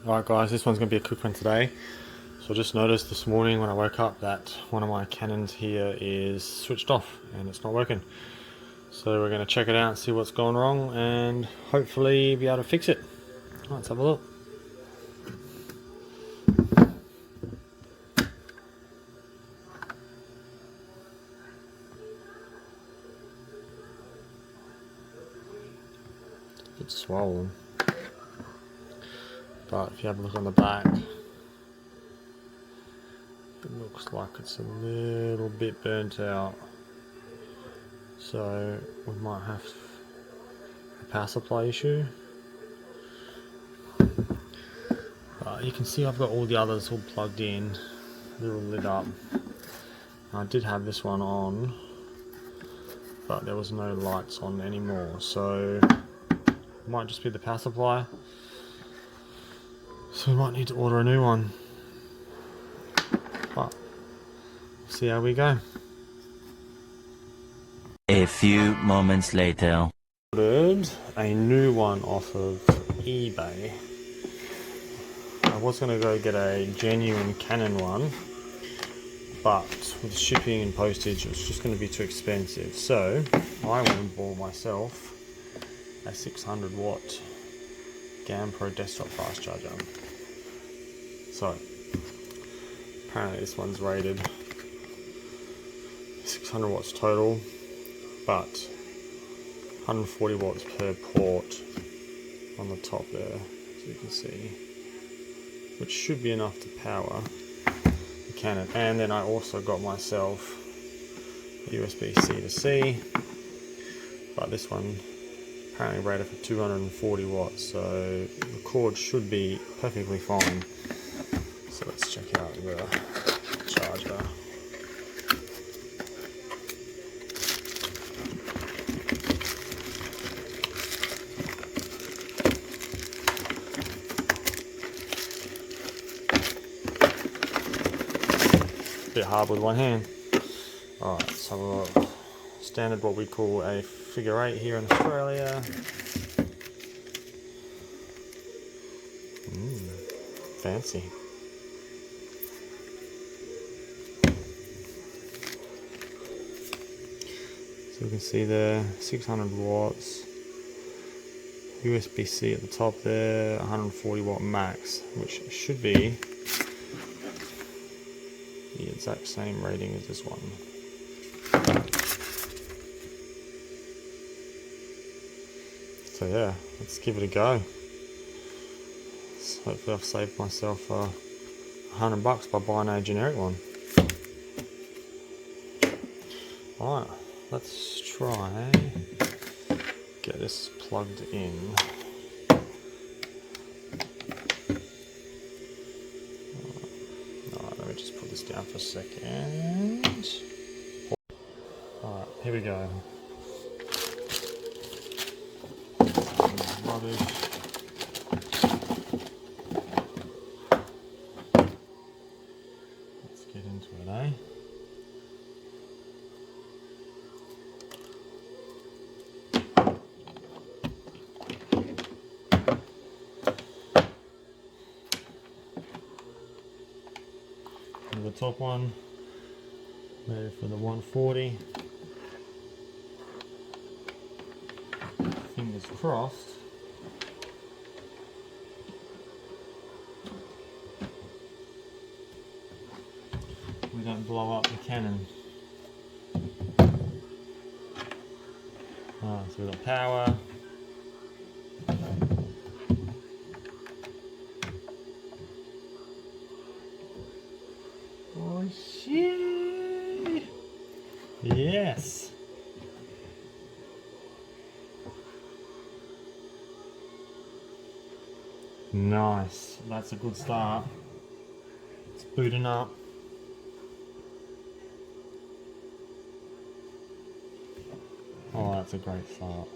Alright guys, this one's going to be a quick one today. So I just noticed this morning when I woke up that one of my Canons here is switched off and it's not working. So we're going to check it out and see what's gone wrong and hopefully be able to fix it. Let's have a look. It's swollen. But if you have a look on the back, it looks like it's a little bit burnt out. So we might have a power supply issue. But you can see I've got all the others all plugged in, they're all lit up. I did have this one on, but there was no lights on anymore, so it might just be the power supply. So we might need to order a new one. But see how we go. A few moments later. Ordered a new one off of eBay. I was going to go get a genuine Canon one, but with shipping and postage it was just going to be too expensive. So I went and bought myself a 600 watt GAN Pro desktop fast charger. So apparently this one's rated 600 watts total, but 140 watts per port on the top there, as you can see, which should be enough to power the Canon. And then I also got myself a USB C to C, but this one apparently rated for 240 watts, so the cord should be perfectly fine. So let's check out the charger. Bit hard with one hand. Alright, so we've got standard what we call a figure 8 here in Australia. Fancy. So you can see there, 600 watts, USB-C at the top there, 140 watt max, which should be the exact same rating as this one. So yeah, let's give it a go. So hopefully I've saved myself $100 by buying a generic one. Alright, let's try get this plugged in. Alright, let me just put this down for a second. Alright, here we go. Rubbish. Let's get into it, eh? The top one, ready for the 140. Fingers crossed. We don't blow up the Canon. So we've got power. Oh shit! Yes! Nice, that's a good start. It's booting up. Oh, that's a great start.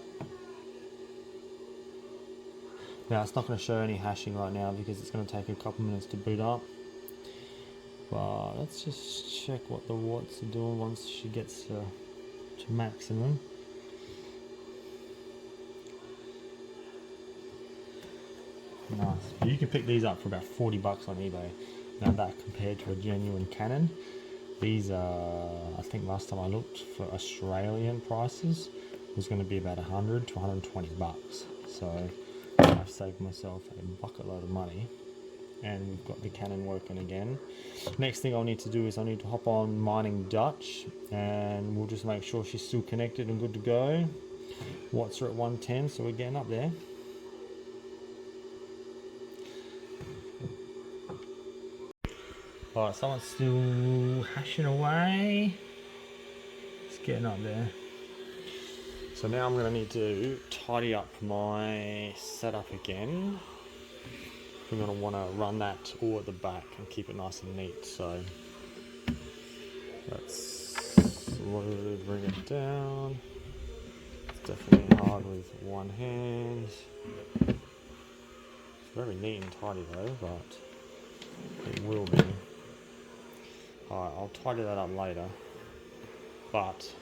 Now it's not going to show any hashing right now because it's going to take a couple minutes to boot up. But let's just check what the watts are doing once she gets to maximum. Nice. You can pick these up for about 40 bucks on eBay. Now that compared to a genuine Canon, these are, I think last time I looked for Australian prices, was going to be about 100 to 120 bucks. So I've saved myself a bucket load of money, and we've got the Canon working again. Next thing I'll need to do is I need to hop on Mining Dutch, and we'll just make sure she's still connected and good to go. Watts are at 110, so we're getting up there. Alright, someone's still hashing away. It's getting up there. So now I'm going to need to tidy up my setup again. We're going to want to run that all at the back and keep it nice and neat. So let's slowly bring it down. It's definitely hard with one hand. It's very neat and tidy though, but it will be. Alright, I'll tidy that up later. But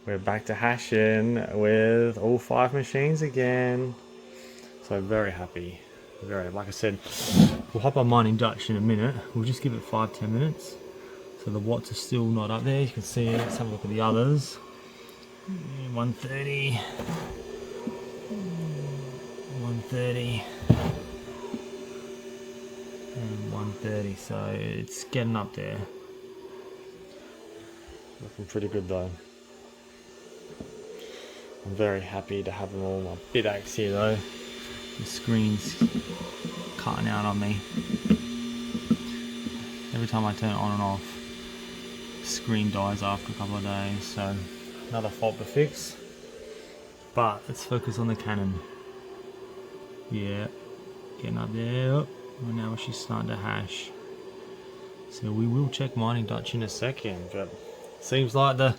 we're back to hashing with all 5 machines again. So very happy. Very, like I said, we'll hop on Mining Dutch in a minute. We'll just give it 5-10 minutes. So the watts are still not up there. You can see it. Let's have a look at the others. 130. 130. And 130. So it's getting up there. Looking pretty good though. I'm very happy to have them all. My bit axe here though. The screen's cutting out on me. Every time I turn it on and off, the screen dies after a couple of days. So another fault to fix. But let's focus on the Canon. Yeah, getting up there. Oh, now she's starting to hash. So we will check Mining Dutch in a second, but seems like the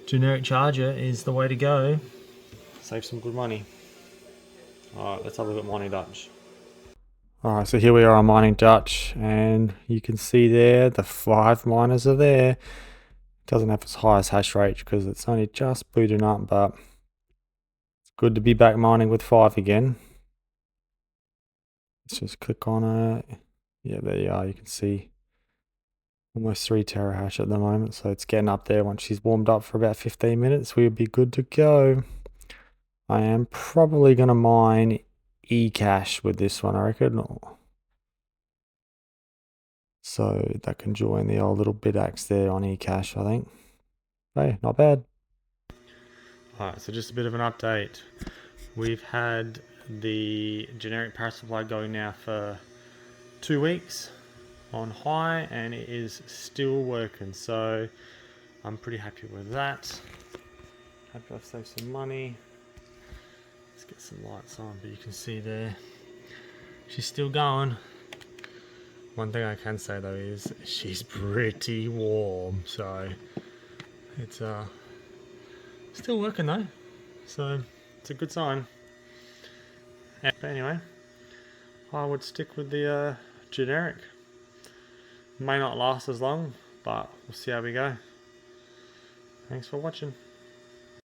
generic charger is the way to go. Save some good money. Alright, let's have a look at Mining Dutch. Alright, so here we are on Mining Dutch, and you can see there the 5 miners are there. It doesn't have its highest hash rate because it's only just booting up, but it's good to be back mining with 5 again. Let's just click on it. Yeah, there you are. You can see almost 3 terahash at the moment, so it's getting up there. Once she's warmed up for about 15 minutes, we'll be good to go. I am probably going to mine eCash with this one, I reckon. So that can join the old little bit axe there on eCash, I think. Hey, not bad. Alright, so just a bit of an update. We've had the generic power supply going now for 2 weeks on high, and it is still working, so I'm pretty happy with that. Happy I've saved some money. Let's get some lights on, but you can see there she's still going. One thing I can say though is she's pretty warm, so it's still working though, so it's a good sign. But anyway, I would stick with the generic. May not last as long, but we'll see how we go. Thanks for watching.